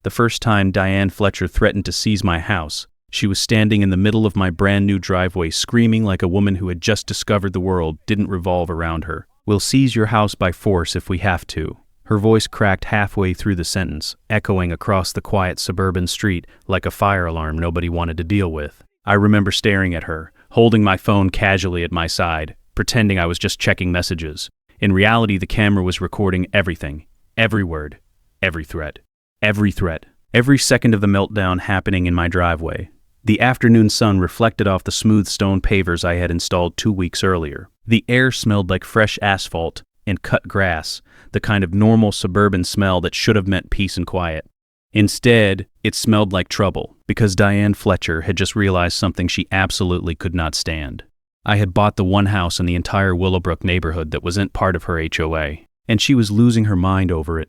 The first time Diane Fletcher threatened to seize my house, she was standing in the middle of my brand new driveway screaming like a woman who had just discovered the world didn't revolve around her. "We'll seize your house by force if we have to." Her voice cracked halfway through the sentence, echoing across the quiet suburban street like a fire alarm nobody wanted to deal with. I remember staring at her, holding my phone casually at my side, pretending I was just checking messages. In reality, the camera was recording everything, every word, every threat, every second of the meltdown happening in my driveway. The afternoon sun reflected off the smooth stone pavers I had installed 2 weeks earlier. The air smelled like fresh asphalt and cut grass, the kind of normal suburban smell that should have meant peace and quiet. Instead, it smelled like trouble, because Diane Fletcher had just realized something she absolutely could not stand. I had bought the one house in the entire Willowbrook neighborhood that wasn't part of her HOA, and she was losing her mind over it.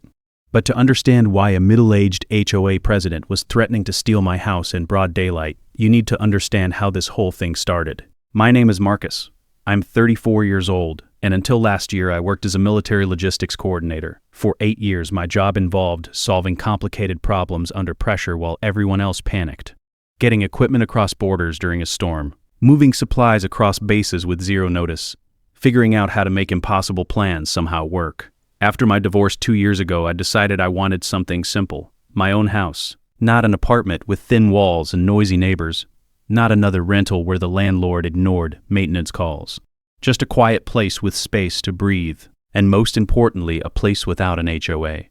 But to understand why a middle-aged HOA president was threatening to steal my house in broad daylight, you need to understand how this whole thing started. My name is Marcus. I'm 34 years old, and until last year I worked as a military logistics coordinator. For 8 years, my job involved solving complicated problems under pressure while everyone else panicked. Getting equipment across borders during a storm, moving supplies across bases with zero notice, figuring out how to make impossible plans somehow work. After my divorce 2 years ago, I decided I wanted something simple. My own house. Not an apartment with thin walls and noisy neighbors. Not another rental where the landlord ignored maintenance calls. Just a quiet place with space to breathe. And most importantly, a place without an HOA.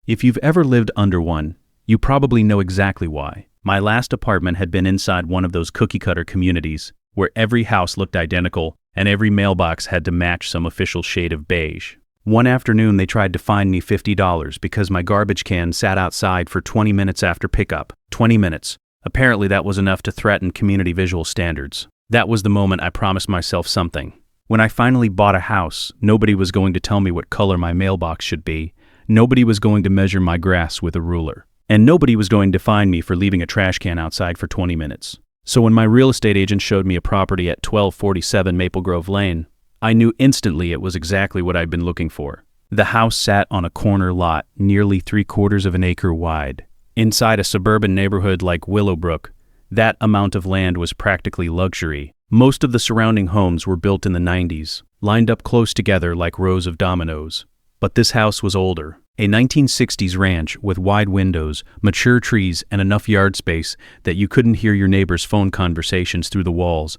If you've ever lived under one, you probably know exactly why. My last apartment had been inside one of those cookie-cutter communities where every house looked identical and every mailbox had to match some official shade of beige. One afternoon, they tried to fine me $50 because my garbage can sat outside for 20 minutes after pickup. 20 minutes. Apparently that was enough to threaten community visual standards. That was the moment I promised myself something. When I finally bought a house, nobody was going to tell me what color my mailbox should be. Nobody was going to measure my grass with a ruler. And nobody was going to fine me for leaving a trash can outside for 20 minutes. So when my real estate agent showed me a property at 1247 Maple Grove Lane, I knew instantly it was exactly what I'd been looking for. The house sat on a corner lot, nearly 3/4 of an acre wide. Inside a suburban neighborhood like Willowbrook, that amount of land was practically luxury. Most of the surrounding homes were built in the 90s, lined up close together like rows of dominoes. But this house was older. A 1960s ranch with wide windows, mature trees, and enough yard space that you couldn't hear your neighbor's phone conversations through the walls.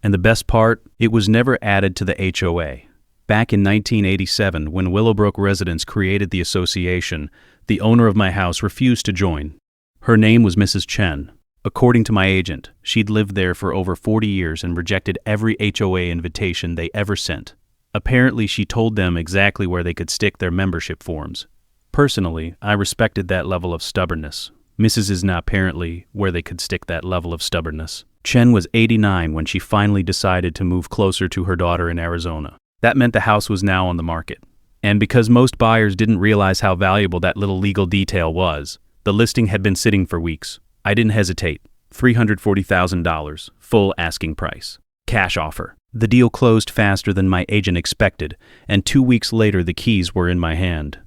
And the best part, it was never added to the HOA. Back in 1987, when Willowbrook residents created the association, the owner of my house refused to join. Her name was Mrs. Chen. According to my agent, she'd lived there for over 40 years and rejected every HOA invitation they ever sent. Apparently, she told them exactly where they could stick their membership forms. Personally, I respected that level of stubbornness. Mrs. is not apparently where they could stick that level of stubbornness. Chen was 89 when she finally decided to move closer to her daughter in Arizona. That meant the house was now on the market. And because most buyers didn't realize how valuable that little legal detail was, the listing had been sitting for weeks. I didn't hesitate. $340,000, full asking price. Cash offer. The deal closed faster than my agent expected, and 2 weeks later the keys were in my hand.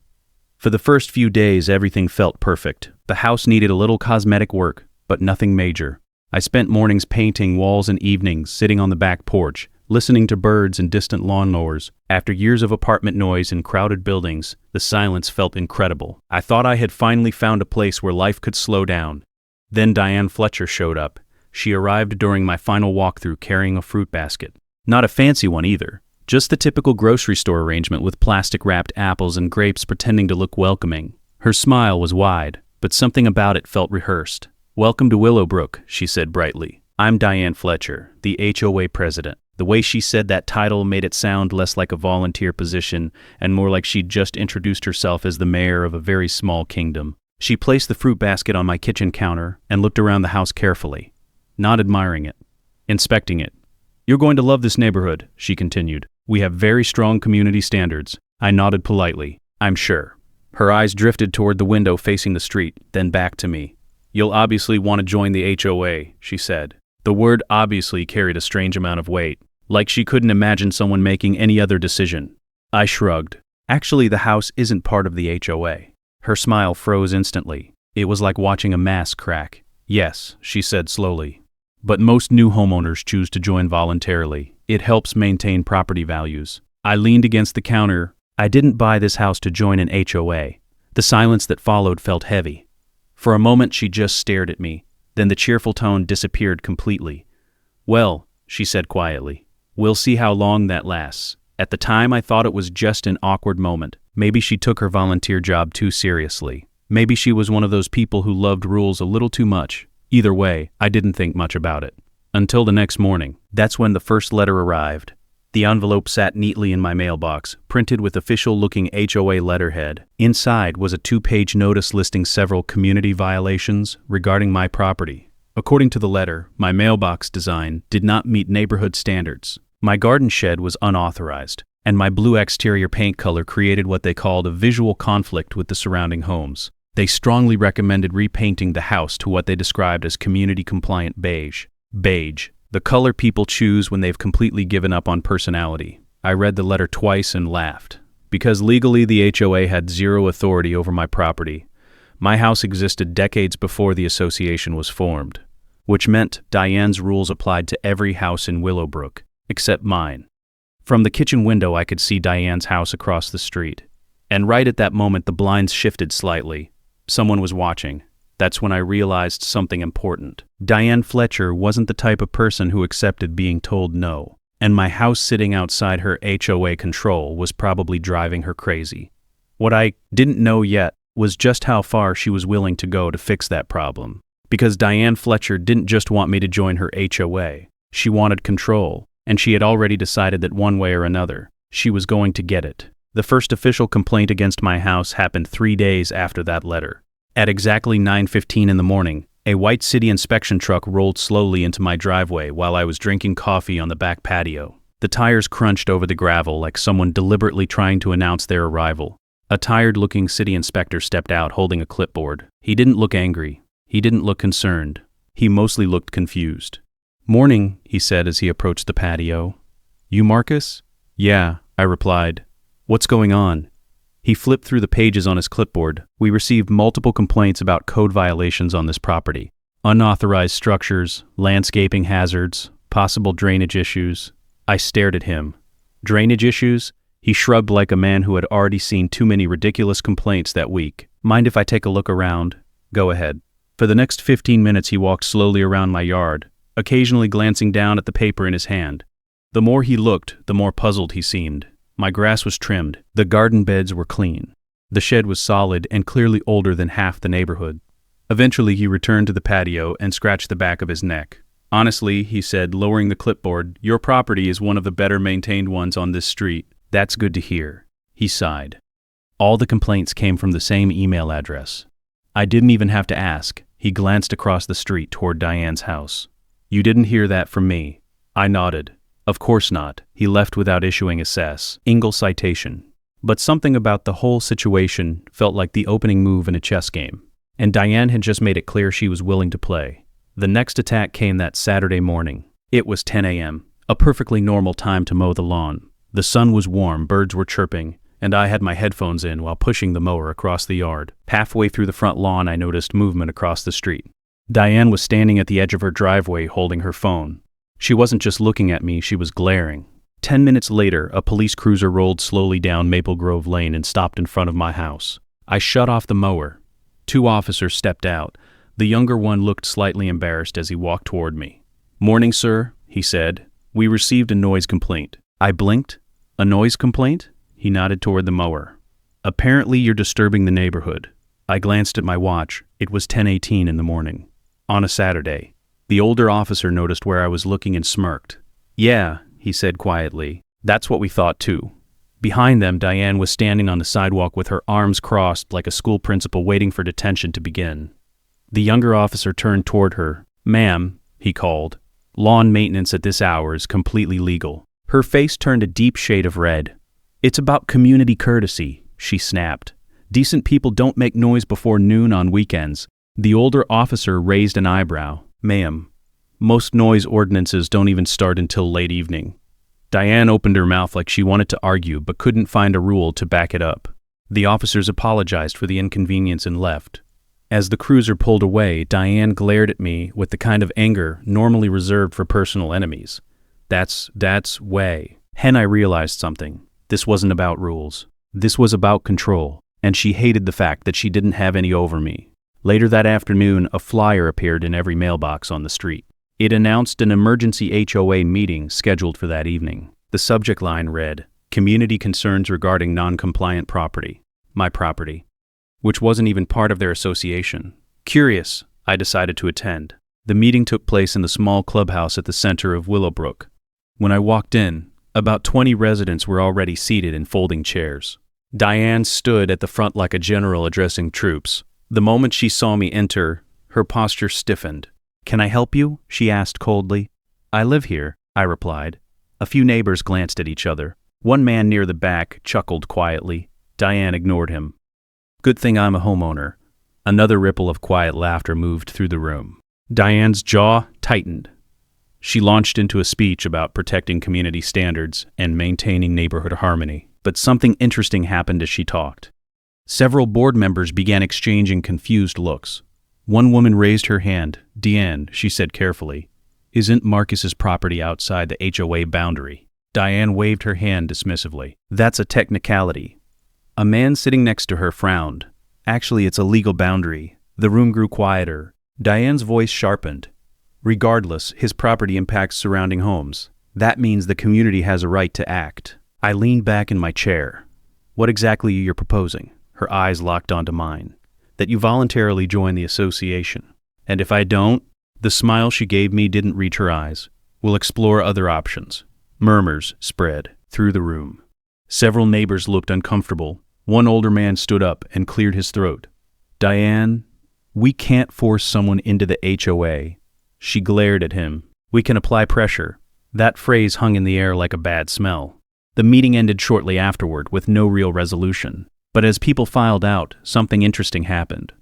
For the first few days, everything felt perfect. The house needed a little cosmetic work, but nothing major. I spent mornings painting walls and evenings sitting on the back porch, listening to birds and distant lawnmowers. After years of apartment noise in crowded buildings, the silence felt incredible. I thought I had finally found a place where life could slow down. Then Diane Fletcher showed up. She arrived during my final walkthrough carrying a fruit basket. Not a fancy one either. Just the typical grocery store arrangement with plastic-wrapped apples and grapes pretending to look welcoming. Her smile was wide, but something about it felt rehearsed. "Welcome to Willowbrook," she said brightly. "I'm Diane Fletcher, the HOA president." The way she said that title made it sound less like a volunteer position and more like she'd just introduced herself as the mayor of a very small kingdom. She placed the fruit basket on my kitchen counter and looked around the house carefully, not admiring it, inspecting it. "You're going to love this neighborhood," she continued. "We have very strong community standards." I nodded politely. "I'm sure." Her eyes drifted toward the window facing the street, then back to me. "You'll obviously want to join the HOA," she said. The word obviously carried a strange amount of weight, like she couldn't imagine someone making any other decision. I shrugged. "Actually, the house isn't part of the HOA." Her smile froze instantly. It was like watching a mask crack. Yes, she said slowly. But most new homeowners choose to join voluntarily. It helps maintain property values. I leaned against the counter. I didn't buy this house to join an HOA. The silence that followed felt heavy. For a moment she just stared at me. Then the cheerful tone disappeared completely. Well, she said quietly, we'll see how long that lasts. At the time I thought it was just an awkward moment. Maybe she took her volunteer job too seriously. Maybe she was one of those people who loved rules a little too much. Either way, I didn't think much about it. Until the next morning. That's when the first letter arrived. The envelope sat neatly in my mailbox, printed with official-looking HOA letterhead. Inside was a 2-page notice listing several community violations regarding my property. According to the letter, my mailbox design did not meet neighborhood standards. My garden shed was unauthorized, and my blue exterior paint color created what they called a visual conflict with the surrounding homes. They strongly recommended repainting the house to what they described as community-compliant beige. Beige, the color people choose when they've completely given up on personality. I read the letter twice and laughed. Because legally the HOA had zero authority over my property. My house existed decades before the association was formed, which meant Diane's rules applied to every house in Willowbrook, except mine. From the kitchen window I could see Diane's house across the street. And right at that moment the blinds shifted slightly. Someone was watching. That's when I realized something important. Diane Fletcher wasn't the type of person who accepted being told no, and my house sitting outside her HOA control was probably driving her crazy. What I didn't know yet was just how far she was willing to go to fix that problem. Because Diane Fletcher didn't just want me to join her HOA. She wanted control, and she had already decided that one way or another, she was going to get it. The first official complaint against my house happened 3 days after that letter. At exactly 9:15 in the morning, a white city inspection truck rolled slowly into my driveway while I was drinking coffee on the back patio. The tires crunched over the gravel like someone deliberately trying to announce their arrival. A tired-looking city inspector stepped out holding a clipboard. He didn't look angry. He didn't look concerned. He mostly looked confused. "Morning," he said as he approached the patio. "You Marcus?" "Yeah," I replied. "What's going on?" He flipped through the pages on his clipboard. "We received multiple complaints about code violations on this property. Unauthorized structures, landscaping hazards, possible drainage issues." I stared at him. "Drainage issues?" He shrugged like a man who had already seen too many ridiculous complaints that week. "Mind if I take a look around?" "Go ahead." For the next 15 minutes he walked slowly around my yard, occasionally glancing down at the paper in his hand. The more he looked, the more puzzled he seemed. My grass was trimmed. The garden beds were clean. The shed was solid and clearly older than half the neighborhood. Eventually he returned to the patio and scratched the back of his neck. "Honestly," he said, lowering the clipboard, "your property is one of the better maintained ones on this street." "That's good to hear." He sighed. All the complaints came from the same email address. I didn't even have to ask. He glanced across the street toward Diane's house. "You didn't hear that from me." I nodded. "Of course not." He left without issuing a Engle citation. But something about the whole situation felt like the opening move in a chess game. And Diane had just made it clear she was willing to play. The next attack came that Saturday morning. It was 10 a.m., a perfectly normal time to mow the lawn. The sun was warm, birds were chirping, and I had my headphones in while pushing the mower across the yard. Halfway through the front lawn I noticed movement across the street. Diane was standing at the edge of her driveway holding her phone. She wasn't just looking at me, she was glaring. 10 minutes later, a police cruiser rolled slowly down Maple Grove Lane and stopped in front of my house. I shut off the mower. 2 officers stepped out. The younger one looked slightly embarrassed as he walked toward me. "Morning, sir," he said. "We received a noise complaint." I blinked. "A noise complaint?" He nodded toward the mower. "Apparently you're disturbing the neighborhood." I glanced at my watch. It was 10:18 in the morning. On a Saturday. The older officer noticed where I was looking and smirked. "Yeah," he said quietly. "That's what we thought too." Behind them, Diane was standing on the sidewalk with her arms crossed like a school principal waiting for detention to begin. The younger officer turned toward her. "Ma'am," he called. "Lawn maintenance at this hour is completely legal." Her face turned a deep shade of red. "It's about community courtesy," she snapped. "Decent people don't make noise before noon on weekends." The older officer raised an eyebrow. "Ma'am, most noise ordinances don't even start until late evening." Diane opened her mouth like she wanted to argue but couldn't find a rule to back it up. The officers apologized for the inconvenience and left. As the cruiser pulled away, Diane glared at me with the kind of anger normally reserved for personal enemies. That's way. Then I realized something. This wasn't about rules. This was about control, and she hated the fact that she didn't have any over me. Later that afternoon, a flyer appeared in every mailbox on the street. It announced an emergency HOA meeting scheduled for that evening. The subject line read, "Community concerns regarding non-compliant property." My property. Which wasn't even part of their association. Curious, I decided to attend. The meeting took place in the small clubhouse at the center of Willowbrook. When I walked in, about 20 residents were already seated in folding chairs. Diane stood at the front like a general addressing troops. The moment she saw me enter, her posture stiffened. "Can I help you?" she asked coldly. "I live here," I replied. A few neighbors glanced at each other. One man near the back chuckled quietly. Diane ignored him. "Good thing I'm a homeowner." Another ripple of quiet laughter moved through the room. Diane's jaw tightened. She launched into a speech about protecting community standards and maintaining neighborhood harmony. But something interesting happened as she talked. Several board members began exchanging confused looks. One woman raised her hand. "Diane," she said carefully, "isn't Marcus's property outside the HOA boundary?" Diane waved her hand dismissively. "That's a technicality." A man sitting next to her frowned. "Actually, it's a legal boundary." The room grew quieter. Diane's voice sharpened. "Regardless, his property impacts surrounding homes. That means the community has a right to act." I leaned back in my chair. "What exactly are you proposing?" Her eyes locked onto mine. "That you voluntarily join the association. And if I don't?" The smile she gave me didn't reach her eyes. "We'll explore other options." Murmurs spread through the room. Several neighbors looked uncomfortable. One older man stood up and cleared his throat. "Diane, we can't force someone into the HOA." She glared at him. "We can apply pressure." That phrase hung in the air like a bad smell. The meeting ended shortly afterward with no real resolution. But as people filed out, something interesting happened.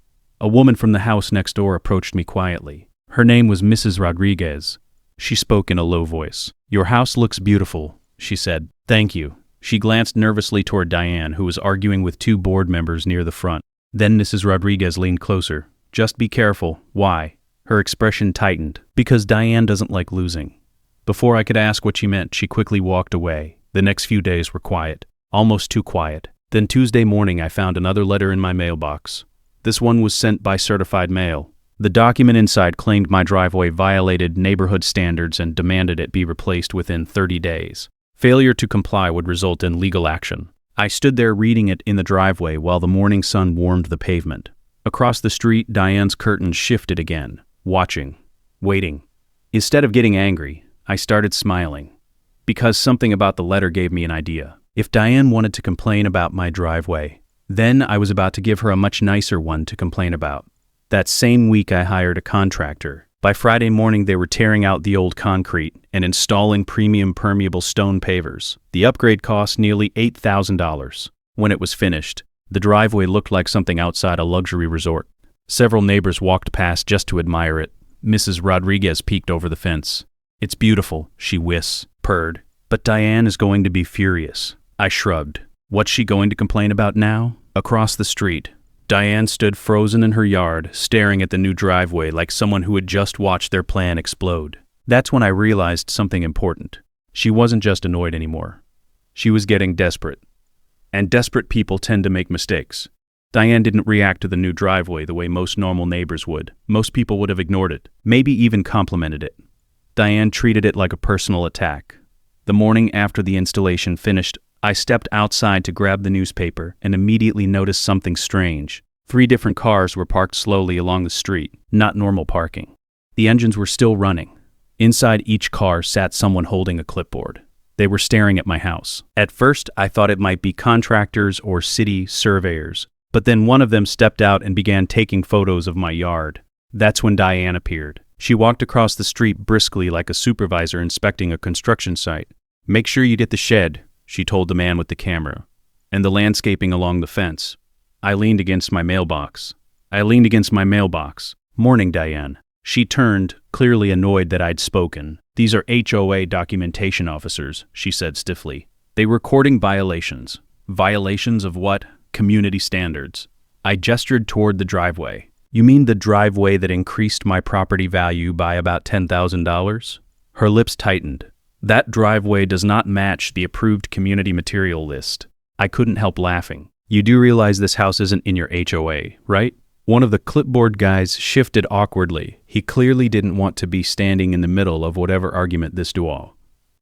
A woman from the house next door approached me quietly. Her name was Mrs. Rodriguez. She spoke in a low voice. "Your house looks beautiful," she said. "Thank you." She glanced nervously toward Diane, who was arguing with two board members near the front. Then Mrs. Rodriguez leaned closer. "Just be careful." "Why?" Her expression tightened. "Because Diane doesn't like losing." Before I could ask what she meant, she quickly walked away. The next few days were quiet. Almost too quiet. Then Tuesday morning I found another letter in my mailbox. This one was sent by certified mail. The document inside claimed my driveway violated neighborhood standards and demanded it be replaced within 30 days. Failure to comply would result in legal action. I stood there reading it in the driveway while the morning sun warmed the pavement. Across the street, Diane's curtains shifted again, watching, waiting. Instead of getting angry, I started smiling. Because something about the letter gave me an idea. If Diane wanted to complain about my driveway, then I was about to give her a much nicer one to complain about. That same week I hired a contractor. By Friday morning they were tearing out the old concrete and installing premium permeable stone pavers. The upgrade cost nearly $8,000. When it was finished, the driveway looked like something outside a luxury resort. Several neighbors walked past just to admire it. Mrs. Rodriguez peeked over the fence. "It's beautiful," she purred. "But Diane is going to be furious." I shrugged. What's she going to complain about now? Across the street, Diane stood frozen in her yard, staring at the new driveway like someone who had just watched their plan explode. That's when I realized something important. She wasn't just annoyed anymore. She was getting desperate. And desperate people tend to make mistakes. Diane didn't react to the new driveway the way most normal neighbors would. Most people would have ignored it, maybe even complimented it. Diane treated it like a personal attack. The morning after the installation finished, I stepped outside to grab the newspaper and immediately noticed something strange. 3 different cars were parked slowly along the street, not normal parking. The engines were still running. Inside each car sat someone holding a clipboard. They were staring at my house. At first, I thought it might be contractors or city surveyors, but then one of them stepped out and began taking photos of my yard. That's when Diane appeared. She walked across the street briskly like a supervisor inspecting a construction site. "Make sure you get the shed," she told the man with the camera, "and the landscaping along the fence." I leaned against my mailbox. "Morning, Diane." She turned, clearly annoyed that I'd spoken. "These are HOA documentation officers," she said stiffly. "They recording violations." "Violations of what?" "Community standards." I gestured toward the driveway. You mean the driveway that increased my property value by about $10,000? Her lips tightened. That driveway does not match the approved community material list. I couldn't help laughing. You do realize this house isn't in your HOA, right? One of the clipboard guys shifted awkwardly. He clearly didn't want to be standing in the middle of whatever argument this duo.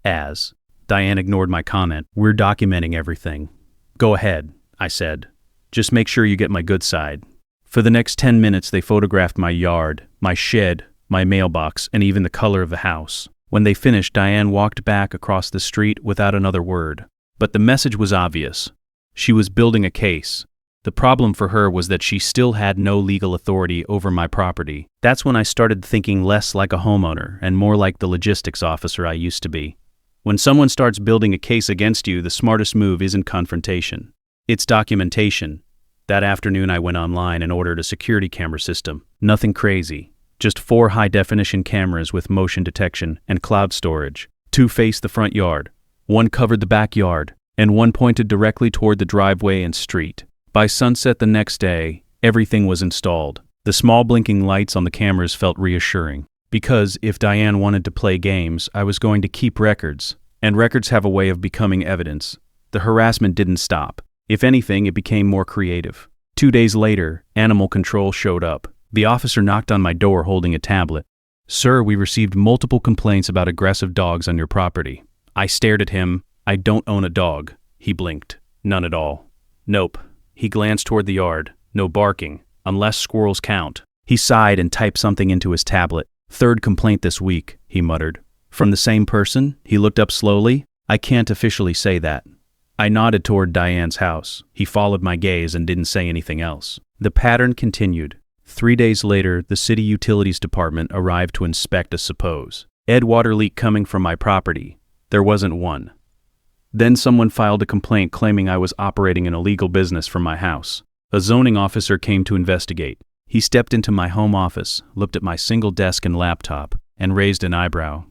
Diane ignored my comment. We're documenting everything. Go ahead, I said. Just make sure you get my good side. For the next 10 minutes, they photographed my yard, my shed, my mailbox, and even the color of the house. When they finished, Diane walked back across the street without another word. But the message was obvious. She was building a case. The problem for her was that she still had no legal authority over my property. That's when I started thinking less like a homeowner and more like the logistics officer I used to be. When someone starts building a case against you, the smartest move isn't confrontation. It's documentation. That afternoon I went online and ordered a security camera system. Nothing crazy. Just 4 high-definition cameras with motion detection and cloud storage. 2 faced the front yard. 1 covered the backyard, and 1 pointed directly toward the driveway and street. By sunset the next day, everything was installed. The small blinking lights on the cameras felt reassuring. Because if Diane wanted to play games, I was going to keep records. And records have a way of becoming evidence. The harassment didn't stop. If anything, it became more creative. 2 days later, animal control showed up. The officer knocked on my door holding a tablet. Sir, we received multiple complaints about aggressive dogs on your property. I stared at him. I don't own a dog. He blinked. None at all. Nope. He glanced toward the yard. No barking, unless squirrels count. He sighed and typed something into his tablet. 3rd complaint this week, he muttered. From the same person? He looked up slowly. I can't officially say that. I nodded toward Diane's house. He followed my gaze and didn't say anything else. The pattern continued. 3 days later, the city utilities department arrived to inspect a supposed water leak coming from my property. There wasn't one. Then someone filed a complaint claiming I was operating an illegal business from my house. A zoning officer came to investigate. He stepped into my home office, looked at my single desk and laptop, and raised an eyebrow.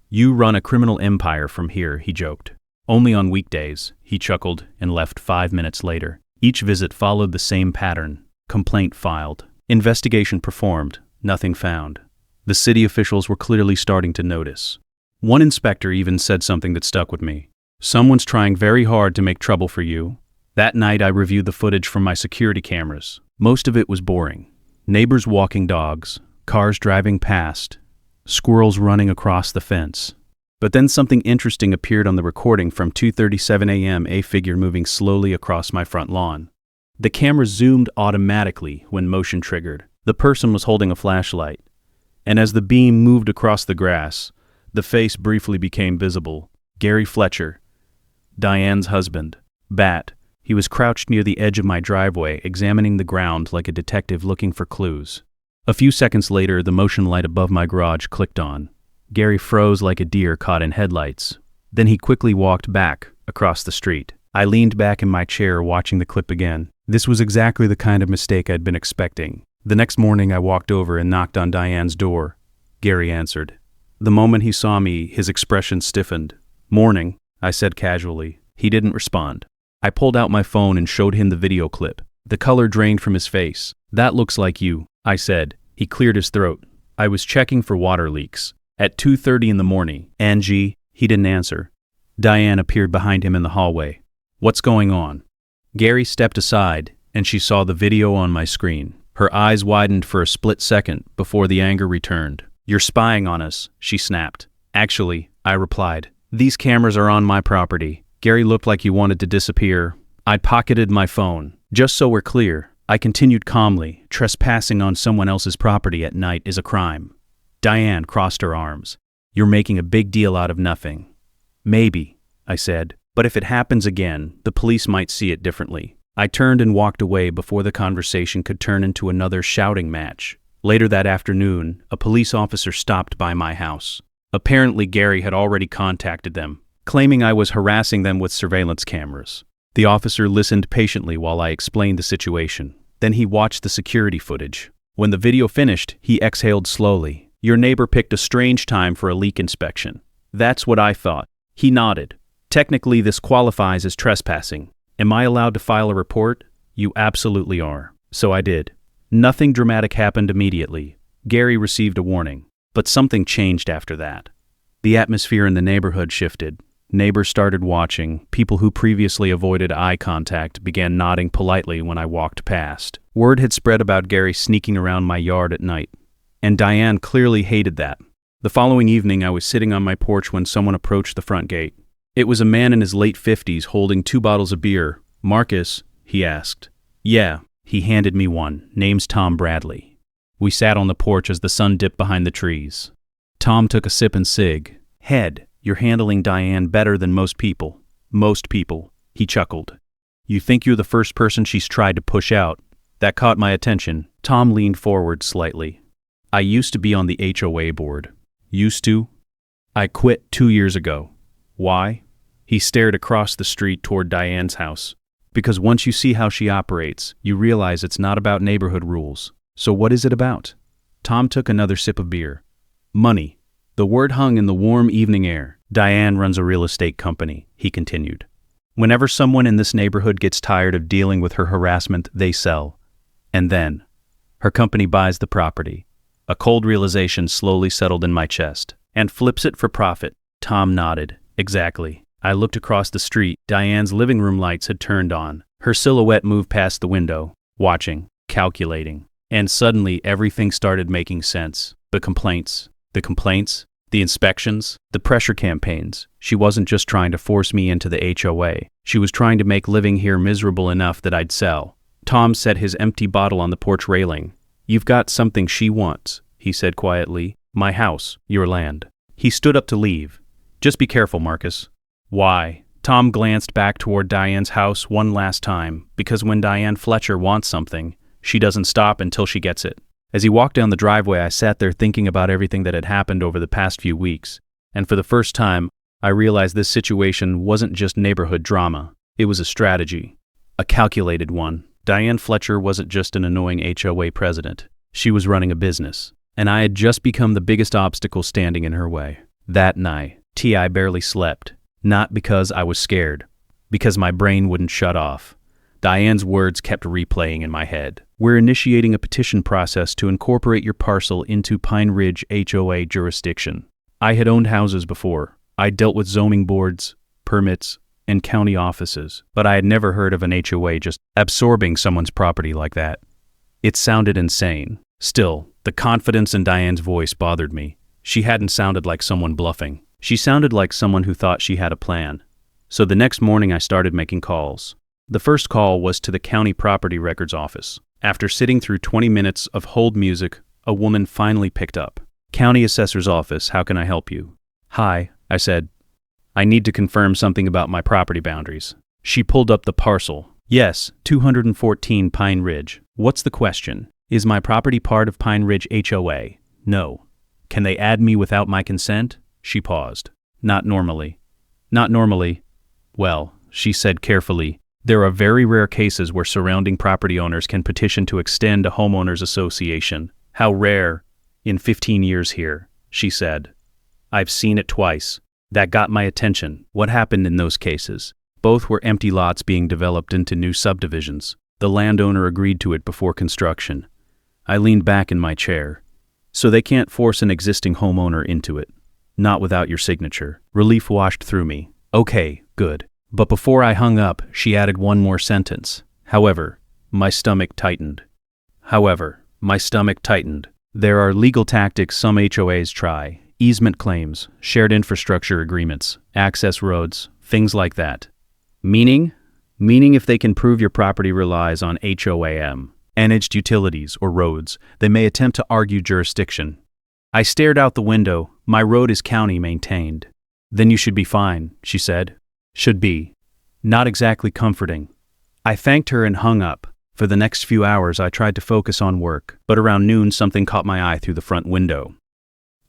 You run a criminal empire from here, he joked. Only on weekdays, he chuckled and left 5 minutes later. Each visit followed the same pattern. Complaint filed. Investigation performed. Nothing found. The city officials were clearly starting to notice. One inspector even said something that stuck with me. Someone's trying very hard to make trouble for you. That night I reviewed the footage from my security cameras. Most of it was boring. Neighbors walking dogs, cars driving past, squirrels running across the fence. But then something interesting appeared on the recording from 2:37 a.m., a figure moving slowly across my front lawn. The camera zoomed automatically when motion triggered. The person was holding a flashlight. And as the beam moved across the grass, the face briefly became visible. Gary Fletcher, Diane's husband. Bat. He was crouched near the edge of my driveway, examining the ground like a detective looking for clues. A few seconds later, the motion light above my garage clicked on. Gary froze like a deer caught in headlights. Then he quickly walked back, across the street. I leaned back in my chair, watching the clip again. This was exactly the kind of mistake I'd been expecting. The next morning, I walked over and knocked on Diane's door. Gary answered. The moment he saw me, his expression stiffened. Morning, I said casually. He didn't respond. I pulled out my phone and showed him the video clip. The color drained from his face. That looks like you, I said. He cleared his throat. I was checking for water leaks. At 2:30 in the morning. Angie, he didn't answer. Diane appeared behind him in the hallway. What's going on? Gary stepped aside, and she saw the video on my screen. Her eyes widened for a split second before the anger returned. You're spying on us, she snapped. Actually, I replied. These cameras are on my property. Gary looked like he wanted to disappear. I pocketed my phone. Just so we're clear, I continued calmly, trespassing on someone else's property at night is a crime. Diane crossed her arms. You're making a big deal out of nothing. Maybe, I said, but if it happens again, the police might see it differently. I turned and walked away before the conversation could turn into another shouting match. Later that afternoon, a police officer stopped by my house. Apparently, Gary had already contacted them, claiming I was harassing them with surveillance cameras. The officer listened patiently while I explained the situation. Then he watched the security footage. When the video finished, he exhaled slowly. Your neighbor picked a strange time for a leak inspection. That's what I thought. He nodded. Technically, this qualifies as trespassing. Am I allowed to file a report? You absolutely are. So I did. Nothing dramatic happened immediately. Gary received a warning, but something changed after that. The atmosphere in the neighborhood shifted. Neighbors started watching. People who previously avoided eye contact began nodding politely when I walked past. Word had spread about Gary sneaking around my yard at night, and Diane clearly hated that. The following evening, I was sitting on my porch when someone approached the front gate. It was a man in his late 50s holding 2 bottles of beer. "Marcus?" he asked. "Yeah." He handed me one. "Name's Tom Bradley." We sat on the porch as the sun dipped behind the trees. Tom took a sip and sig. "Head, you're handling Diane better than most people." "Most people," he chuckled. "You think you're the first person she's tried to push out." That caught my attention. Tom leaned forward slightly. "I used to be on the HOA board." "Used to?" "I quit 2 years ago." "Why?" He stared across the street toward Diane's house. "Because once you see how she operates, you realize it's not about neighborhood rules." "So what is it about?" Tom took another sip of beer. "Money." The word hung in the warm evening air. "Diane runs a real estate company," he continued. "Whenever someone in this neighborhood gets tired of dealing with her harassment, they sell. And then, her company buys the property." A cold realization slowly settled in my chest. "And flips it for profit." Tom nodded. "Exactly." I looked across the street. Diane's living room lights had turned on. Her silhouette moved past the window, watching, calculating. And suddenly everything started making sense. The complaints, the inspections, the pressure campaigns. She wasn't just trying to force me into the HOA. She was trying to make living here miserable enough that I'd sell. Tom set his empty bottle on the porch railing. "You've got something she wants," he said quietly. "My house, your land." He stood up to leave. "Just be careful, Marcus." "Why?" Tom glanced back toward Diane's house one last time, because when Diane Fletcher wants something, she doesn't stop until she gets it. As he walked down the driveway, I sat there thinking about everything that had happened over the past few weeks, and for the first time, I realized this situation wasn't just neighborhood drama. It was a strategy. A calculated one. Diane Fletcher wasn't just an annoying HOA president. She was running a business, and I had just become the biggest obstacle standing in her way. That night, I barely slept. Not because I was scared, because my brain wouldn't shut off. Diane's words kept replaying in my head. "We're initiating a petition process to incorporate your parcel into Pine Ridge HOA jurisdiction." I had owned houses before. I dealt with zoning boards, permits, and county offices, but I had never heard of an HOA just absorbing someone's property like that. It sounded insane. Still, the confidence in Diane's voice bothered me. She hadn't sounded like someone bluffing. She sounded like someone who thought she had a plan. So the next morning I started making calls. The first call was to the county property records office. After sitting through 20 minutes of hold music, a woman finally picked up. "County Assessor's Office, how can I help you?" "Hi," I said. "I need to confirm something about my property boundaries." She pulled up the parcel. "Yes, 214 Pine Ridge. What's the question? Is my property part of Pine Ridge HOA?" "No." "Can they add me without my consent?" She paused. "Not normally." "Not normally?" "Well," she said carefully, "there are very rare cases where surrounding property owners can petition to extend a homeowners association." "How rare?" "In 15 years here," she said. "I've seen it twice." That got my attention. What happened in those cases? Both were empty lots being developed into new subdivisions. The landowner agreed to it before construction. I leaned back in my chair. "So they can't force an existing homeowner into it? Not without your signature." Relief washed through me. "Okay, good." But before I hung up, she added one more sentence. However, my stomach tightened. There are legal tactics some HOAs try. Easement claims, shared infrastructure agreements, access roads, things like that. Meaning? Meaning if they can prove your property relies on HOAM, managed utilities or roads, they may attempt to argue jurisdiction. I stared out the window. My road is county maintained. "Then you should be fine," she said. "Should be." Not exactly comforting. I thanked her and hung up. For the next few hours I tried to focus on work, but around noon something caught my eye through the front window.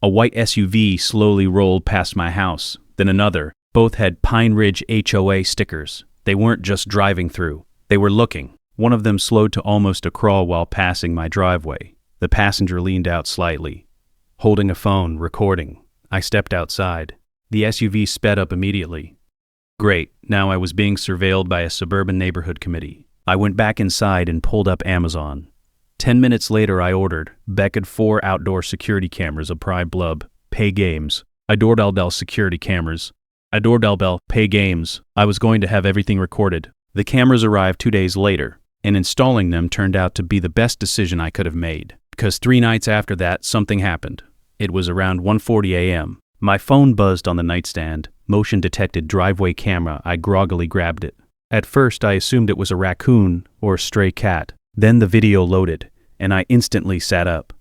A white SUV slowly rolled past my house, then another. Both had Pine Ridge HOA stickers. They weren't just driving through. They were looking. One of them slowed to almost a crawl while passing my driveway. The passenger leaned out slightly, holding a phone, recording. I stepped outside. The SUV sped up immediately. Great, now I was being surveilled by a suburban neighborhood committee. I went back inside and pulled up Amazon. 10 minutes later, I ordered, Beckett 4 outdoor security cameras, a Pride Blub, pay games. I doorbell security cameras. I doorbell pay games. I was going to have everything recorded. The cameras arrived 2 days later, and installing them turned out to be the best decision I could have made. Because 3 nights after that, something happened. It was around 1:40 a.m. My phone buzzed on the nightstand. Motion-detected driveway camera. I groggily grabbed it. At first, I assumed it was a raccoon or a stray cat. Then the video loaded, and I instantly sat up.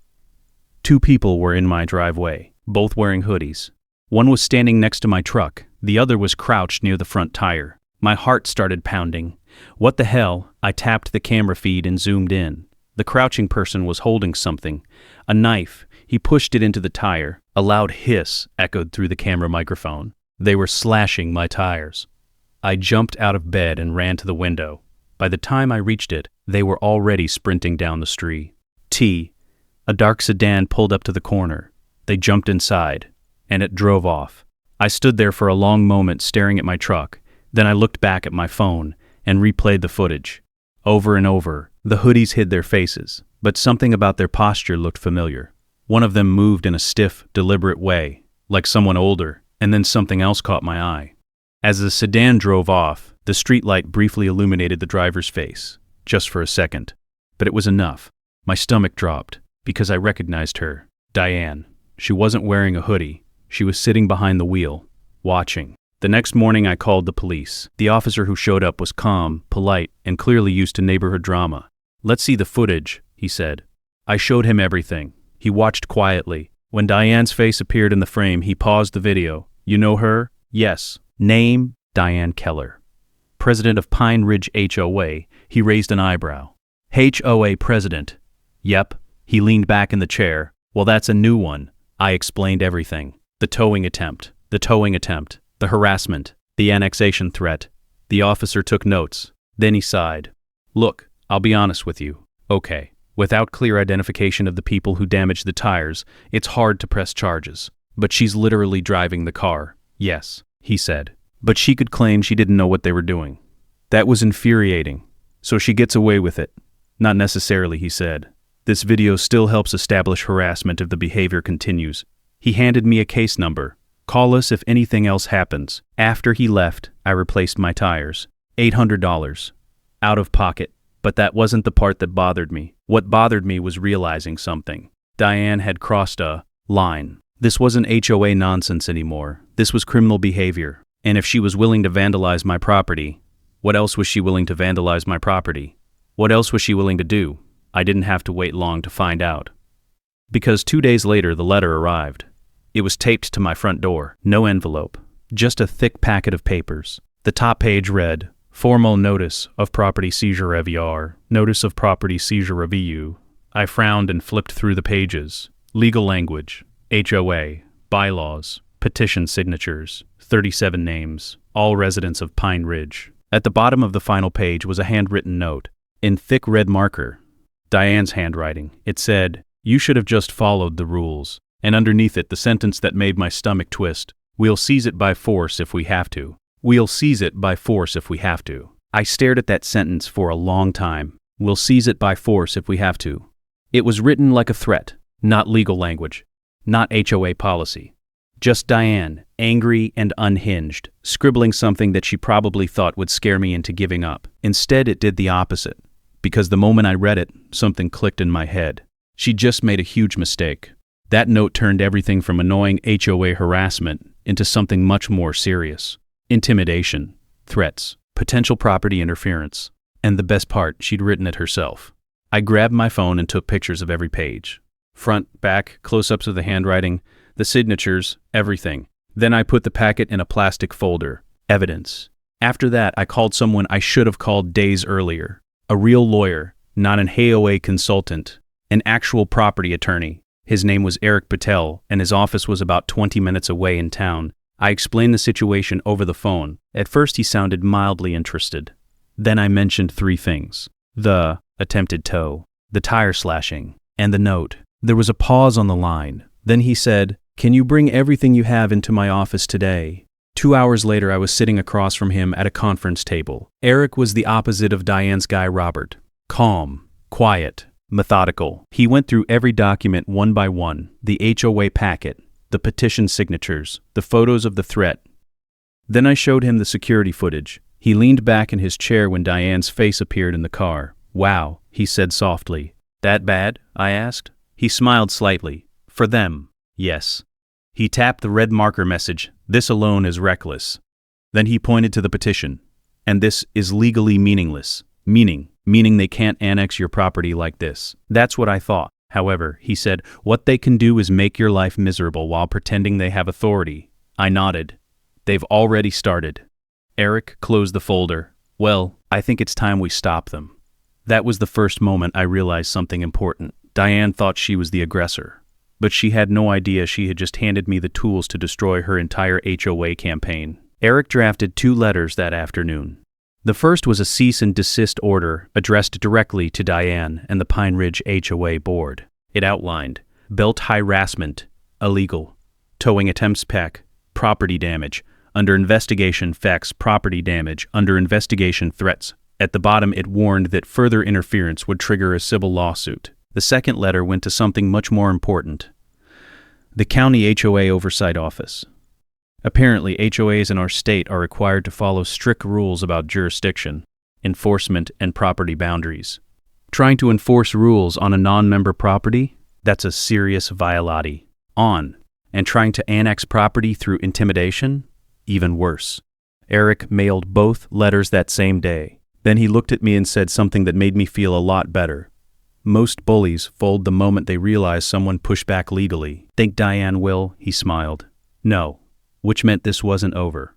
2 people were in my driveway, both wearing hoodies. One was standing next to my truck. The other was crouched near the front tire. My heart started pounding. What the hell? I tapped the camera feed and zoomed in. The crouching person was holding something. A knife. He pushed it into the tire. A loud hiss echoed through the camera microphone. They were slashing my tires. I jumped out of bed and ran to the window. By the time I reached it, they were already sprinting down the street. A dark sedan pulled up to the corner. They jumped inside, and it drove off. I stood there for a long moment staring at my truck. Then I looked back at my phone and replayed the footage. Over and over, the hoodies hid their faces, but something about their posture looked familiar. One of them moved in a stiff, deliberate way, like someone older, and then something else caught my eye. As the sedan drove off, the streetlight briefly illuminated the driver's face, just for a second. But it was enough. My stomach dropped, because I recognized her, Diane. She wasn't wearing a hoodie. She was sitting behind the wheel, watching. The next morning I called the police. The officer who showed up was calm, polite, and clearly used to neighborhood drama. "Let's see the footage," he said. I showed him everything. He watched quietly. When Diane's face appeared in the frame, he paused the video. "You know her?" "Yes." "Name?" "Diane Keller." "President of Pine Ridge HOA." He raised an eyebrow. "HOA president." "Yep." He leaned back in the chair. "Well, that's a new one." I explained everything. The towing attempt, the harassment, the annexation threat. The officer took notes. Then he sighed. "Look, I'll be honest with you. Okay. Without clear identification of the people who damaged the tires, it's hard to press charges. But she's literally driving the car." "Yes," he said. "But she could claim she didn't know what they were doing." "That was infuriating. So she gets away with it." "Not necessarily," he said. "This video still helps establish harassment if the behavior continues." He handed me a case number. "Call us if anything else happens." After he left, I replaced my tires. $800. Out of pocket. But that wasn't the part that bothered me. What bothered me was realizing something. Diane had crossed a line. This wasn't HOA nonsense anymore. This was criminal behavior. And if she was willing to vandalize my property, what else was she willing to vandalize my property? What else was she willing to do? I didn't have to wait long to find out. Because 2 days later, the letter arrived. It was taped to my front door. No envelope. Just a thick packet of papers. The top page read, "Formal notice of property seizure EVR. Notice of property seizure review." I frowned and flipped through the pages. Legal language. HOA. Bylaws. Petition signatures. 37 names. All residents of Pine Ridge. At the bottom of the final page was a handwritten note. In thick red marker. Diane's handwriting. It said, "You should have just followed the rules." And underneath it, the sentence that made my stomach twist. "We'll seize it by force if we have to." "We'll seize it by force if we have to." I stared at that sentence for a long time. "We'll seize it by force if we have to." It was written like a threat, not legal language, not HOA policy. Just Diane, angry and unhinged, scribbling something that she probably thought would scare me into giving up. Instead, it did the opposite. Because the moment I read it, something clicked in my head. She just made a huge mistake. That note turned everything from annoying HOA harassment into something much more serious. Intimidation, threats, potential property interference. And the best part, she'd written it herself. I grabbed my phone and took pictures of every page. Front, back, close-ups of the handwriting, the signatures, everything. Then I put the packet in a plastic folder. Evidence. After that, I called someone I should have called days earlier. A real lawyer, not an HOA consultant. An actual property attorney. His name was Eric Patel, and his office was about 20 minutes away in town. I explained the situation over the phone. At first he sounded mildly interested. Then I mentioned 3 things. The attempted tow, the tire slashing, and the note. There was a pause on the line. Then he said, "Can you bring everything you have into my office today?" 2 hours later, I was sitting across from him at a conference table. Eric was the opposite of Diane's guy Robert. Calm, quiet, methodical. He went through every document one by one, the HOA packet, the petition signatures, the photos of the threat. Then I showed him the security footage. He leaned back in his chair when Diane's face appeared in the car. "Wow," he said softly. "That bad?" I asked. He smiled slightly. "For them, yes." He tapped the red marker message. "This alone is reckless." Then he pointed to the petition. "And this is legally meaningless." Meaning they can't annex your property like this. That's what I thought. However, he said, what they can do is make your life miserable while pretending they have authority. I nodded. They've already started. Eric closed the folder. "Well, I think it's time we stop them." That was the first moment I realized something important. Diane thought she was the aggressor, but she had no idea she had just handed me the tools to destroy her entire HOA campaign. Eric drafted 2 letters that afternoon. The first was a cease and desist order addressed directly to Diane and the Pine Ridge HOA board. It outlined belt harassment, illegal, towing attempts PEC, property damage, under investigation facts property damage, under investigation threats. At the bottom it warned that further interference would trigger a civil lawsuit. The second letter went to something much more important. The County HOA Oversight Office. Apparently, HOAs in our state are required to follow strict rules about jurisdiction, enforcement, and property boundaries. Trying to enforce rules on a non-member property? That's a serious violation. And trying to annex property through intimidation? Even worse. Eric mailed both letters that same day. Then he looked at me and said something that made me feel a lot better. Most bullies fold the moment they realize someone pushed back legally. "Think Diane will?" He smiled. "No." Which meant this wasn't over.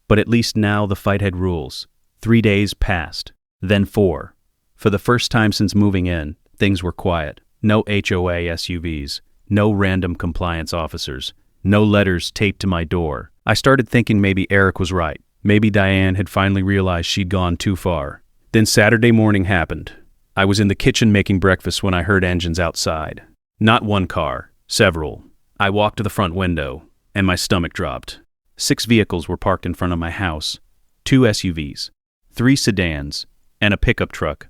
But at least now the fight had rules. 3 days passed, then 4. For the first time since moving in, things were quiet. No HOA SUVs, no random compliance officers, no letters taped to my door. I started thinking maybe Eric was right. Maybe Diane had finally realized she'd gone too far. Then Saturday morning happened. I was in the kitchen making breakfast when I heard engines outside. Not one car, several. I walked to the front window, and my stomach dropped. 6 vehicles were parked in front of my house, 2 SUVs, 3 sedans, and a pickup truck,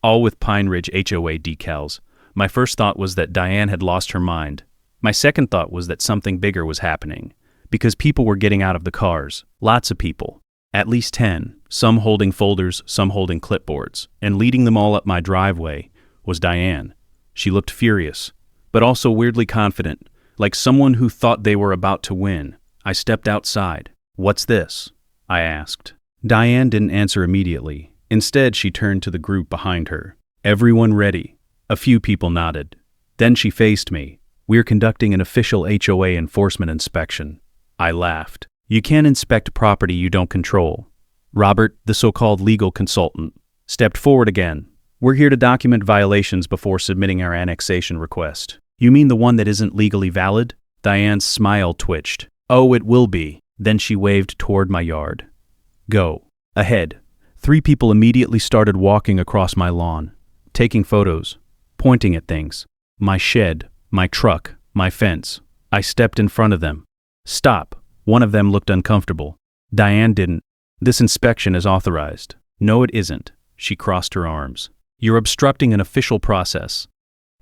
all with Pine Ridge HOA decals. My first thought was that Diane had lost her mind. My second thought was that something bigger was happening, because people were getting out of the cars. Lots of people. At least 10, some holding folders, some holding clipboards, and leading them all up my driveway was Diane. She looked furious, but also weirdly confident, like someone who thought they were about to win. I stepped outside. "What's this?" I asked. Diane didn't answer immediately. Instead, she turned to the group behind her. "Everyone ready?" A few people nodded. Then she faced me. "We're conducting an official HOA enforcement inspection." I laughed. "You can't inspect property you don't control." Robert, the so-called legal consultant, stepped forward again. "We're here to document violations before submitting our annexation request." "You mean the one that isn't legally valid?" Diane's smile twitched. "Oh, it will be." Then she waved toward my yard. "Go. Ahead." 3 people immediately started walking across my lawn, taking photos, pointing at things. My shed, my truck, my fence. I stepped in front of them. "Stop." One of them looked uncomfortable. Diane didn't. "This inspection is authorized." "No, it isn't." She crossed her arms. "You're obstructing an official process.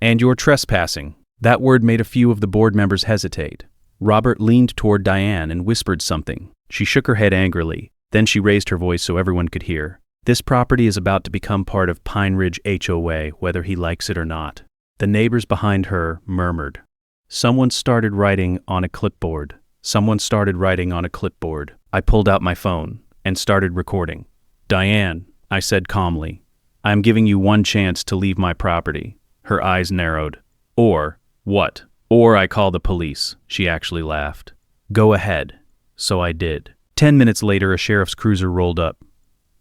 And you're trespassing." That word made a few of the board members hesitate. Robert leaned toward Diane and whispered something. She shook her head angrily. Then she raised her voice so everyone could hear. "This property is about to become part of Pine Ridge HOA, whether he likes it or not." The neighbors behind her murmured. Someone started writing on a clipboard. Someone started writing on a clipboard. I pulled out my phone and started recording. "Diane," I said calmly, "I am giving you one chance to leave my property." Her eyes narrowed. "Or what?" "Or I call the police." She actually laughed. "Go ahead." So I did. 10 minutes later, a sheriff's cruiser rolled up.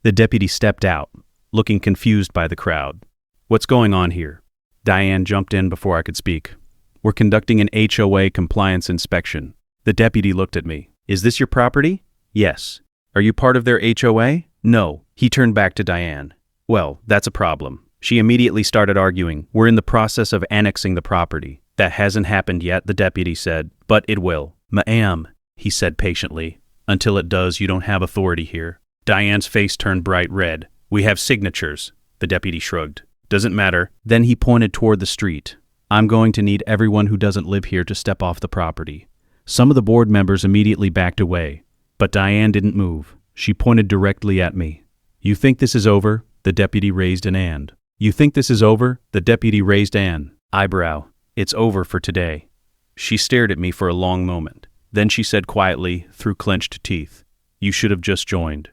The deputy stepped out, looking confused by the crowd. "What's going on here?" Diane jumped in before I could speak. "We're conducting an HOA compliance inspection." The deputy looked at me. "Is this your property?" "Yes." "Are you part of their HOA?" "No." He turned back to Diane. "Well, that's a problem." She immediately started arguing. "We're in the process of annexing the property." "That hasn't happened yet," the deputy said, "but it will." "Ma'am," he said patiently, "until it does, you don't have authority here." Diane's face turned bright red. "We have signatures." The deputy shrugged. Doesn't matter. Then he pointed toward the street. I'm going to need everyone who doesn't live here to step off the property. Some of the board members immediately backed away, but Diane didn't move. She pointed directly at me. You think this is over? The deputy raised an and. You think this is over? The deputy raised an eyebrow. It's over for today. She stared at me for a long moment. Then she said quietly, through clenched teeth, You should have just joined.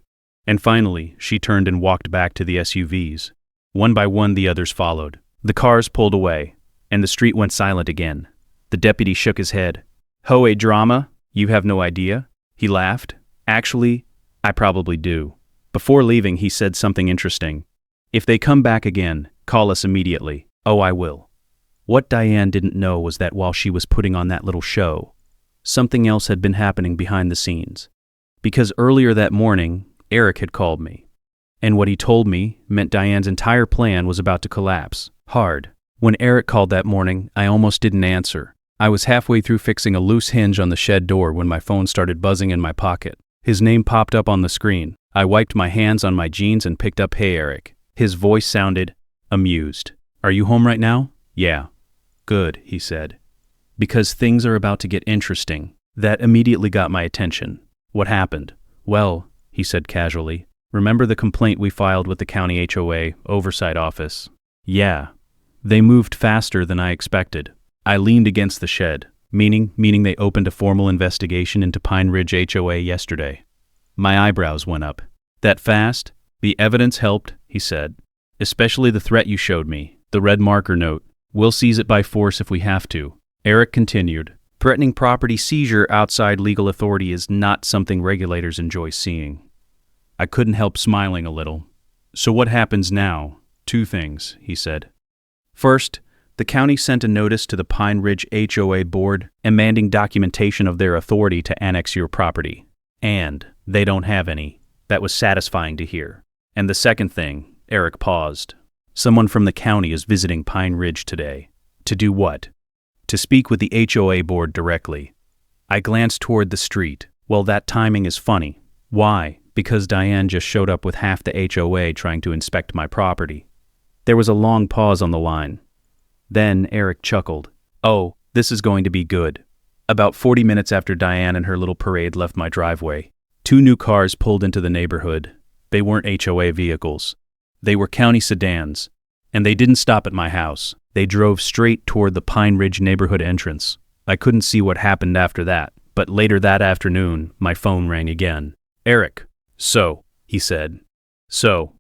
And finally, she turned and walked back to the SUVs. One by one, the others followed. The cars pulled away, and the street went silent again. The deputy shook his head. HOA drama? You have no idea? He laughed. Actually, I probably do. Before leaving, he said something interesting. If they come back again, call us immediately. Oh, I will. What Diane didn't know was that while she was putting on that little show, something else had been happening behind the scenes. Because earlier that morning, Eric had called me. And what he told me meant Diane's entire plan was about to collapse. Hard. When Eric called that morning, I almost didn't answer. I was halfway through fixing a loose hinge on the shed door when my phone started buzzing in my pocket. His name popped up on the screen. I wiped my hands on my jeans and picked up, Hey, Eric. His voice sounded amused. Are you home right now? Yeah. Good, he said. Because things are about to get interesting. That immediately got my attention. What happened? Well, he said casually, remember the complaint we filed with the county HOA oversight office? Yeah. They moved faster than I expected. I leaned against the shed, meaning they opened a formal investigation into Pine Ridge HOA yesterday. My eyebrows went up. That fast? The evidence helped, he said. Especially the threat you showed me, the red marker note. We'll seize it by force if we have to. Eric continued. Threatening property seizure outside legal authority is not something regulators enjoy seeing. I couldn't help smiling a little. So what happens now? 2 things, he said. First, the county sent a notice to the Pine Ridge HOA board demanding documentation of their authority to annex your property. And they don't have any. That was satisfying to hear. And the second thing, Eric paused. Someone from the county is visiting Pine Ridge today. To do what? To speak with the HOA board directly. I glanced toward the street. Well, that timing is funny. Why? Because Diane just showed up with half the HOA trying to inspect my property. There was a long pause on the line. Then Eric chuckled. Oh, this is going to be good. About 40 minutes after Diane and her little parade left my driveway, 2 new cars pulled into the neighborhood. They weren't HOA vehicles. They were county sedans. And they didn't stop at my house. They drove straight toward the Pine Ridge neighborhood entrance. I couldn't see what happened after that, but later that afternoon, my phone rang again. Eric. So, he said. So,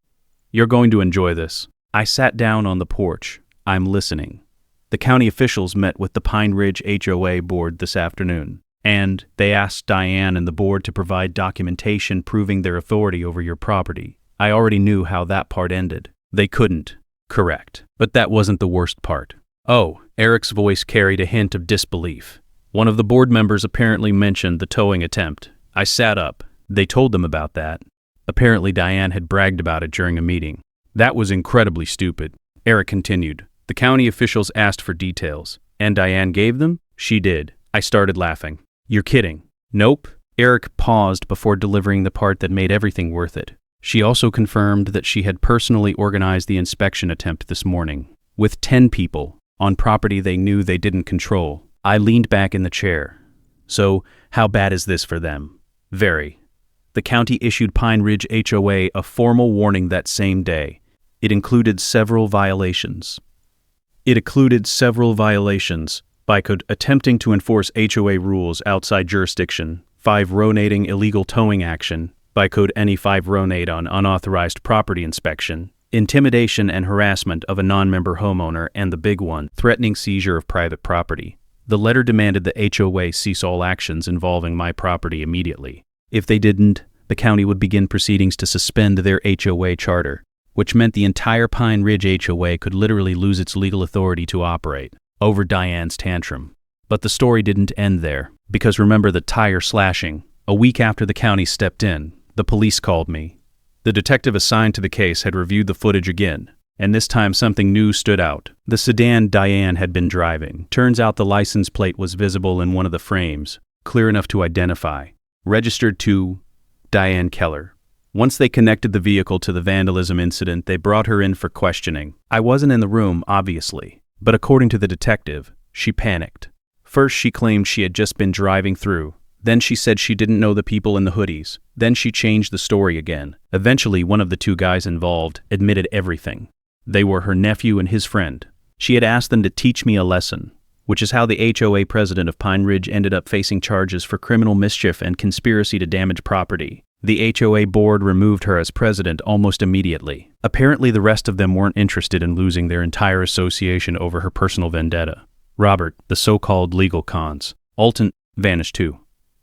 you're going to enjoy this. I sat down on the porch. I'm listening. The county officials met with the Pine Ridge HOA board this afternoon, and they asked Diane and the board to provide documentation proving their authority over your property. I already knew how that part ended. They couldn't. Correct. But that wasn't the worst part. Oh, Eric's voice carried a hint of disbelief. One of the board members apparently mentioned the towing attempt. I sat up. They told them about that. Apparently Diane had bragged about it during a meeting. That was incredibly stupid. Eric continued. The county officials asked for details. And Diane gave them? She did. I started laughing. You're kidding. Nope. Eric paused before delivering the part that made everything worth it. She also confirmed that she had personally organized the inspection attempt this morning, with 10 people, on property they knew they didn't control. I leaned back in the chair. So, how bad is this for them? Very. The county issued Pine Ridge HOA a formal warning that same day. It included several violations. By code attempting to enforce HOA rules outside jurisdiction, 5 ronating illegal towing action, by code any 5 ronate on unauthorized property inspection, intimidation and harassment of a non-member homeowner, and the big one, threatening seizure of private property. The letter demanded the HOA cease all actions involving my property immediately. If they didn't, the county would begin proceedings to suspend their HOA charter, which meant the entire Pine Ridge HOA could literally lose its legal authority to operate, over Diane's tantrum. But the story didn't end there, because remember the tire slashing. A week after the county stepped in, the police called me. The detective assigned to the case had reviewed the footage again, and this time something new stood out. The sedan Diane had been driving. Turns out the license plate was visible in one of the frames, clear enough to identify. Registered to Diane Keller. Once they connected the vehicle to the vandalism incident, they brought her in for questioning. I wasn't in the room, obviously, but according to the detective, she panicked. First, she claimed she had just been driving through. Then she said she didn't know the people in the hoodies. Then she changed the story again. Eventually, one of the two guys involved admitted everything. They were her nephew and his friend. She had asked them to teach me a lesson, which is how the HOA president of Pine Ridge ended up facing charges for criminal mischief and conspiracy to damage property. The HOA board removed her as president almost immediately. Apparently, the rest of them weren't interested in losing their entire association over her personal vendetta. Robert, the so-called legal cons. Alton vanished too.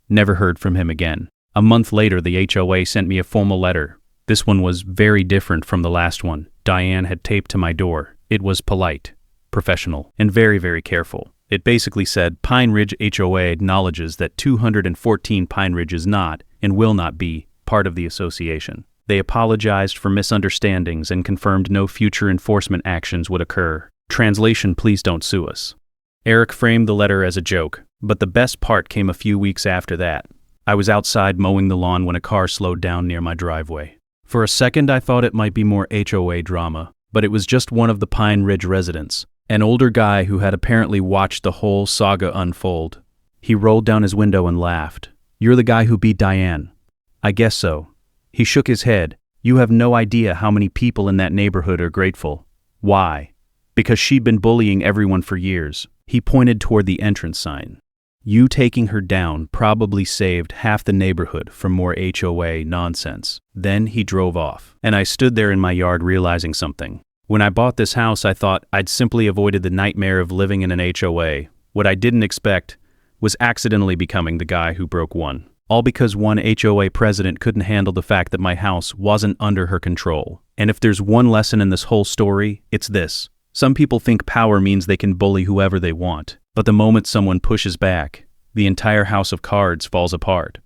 Never heard from him again. A month later, the HOA sent me a formal letter. This one was very different from the last one Diane had taped to my door. It was polite, professional, and very, very careful. It basically said, Pine Ridge HOA acknowledges that 214 Pine Ridge is not, and will not be, part of the association. They apologized for misunderstandings and confirmed no future enforcement actions would occur. Translation, please don't sue us. Eric framed the letter as a joke, but the best part came a few weeks after that. I was outside mowing the lawn when a car slowed down near my driveway. For a second, I thought it might be more HOA drama, but it was just one of the Pine Ridge residents, an older guy who had apparently watched the whole saga unfold. He rolled down his window and laughed. "You're the guy who beat Diane." "I guess so." He shook his head. "You have no idea how many people in that neighborhood are grateful." "Why?" "Because she'd been bullying everyone for years." He pointed toward the entrance sign. "You taking her down probably saved half the neighborhood from more HOA nonsense." Then he drove off, and I stood there in my yard realizing something. When I bought this house, I thought I'd simply avoided the nightmare of living in an HOA. What I didn't expect was accidentally becoming the guy who broke one. All because one HOA president couldn't handle the fact that my house wasn't under her control. And if there's one lesson in this whole story, it's this. Some people think power means they can bully whoever they want, but the moment someone pushes back, the entire house of cards falls apart.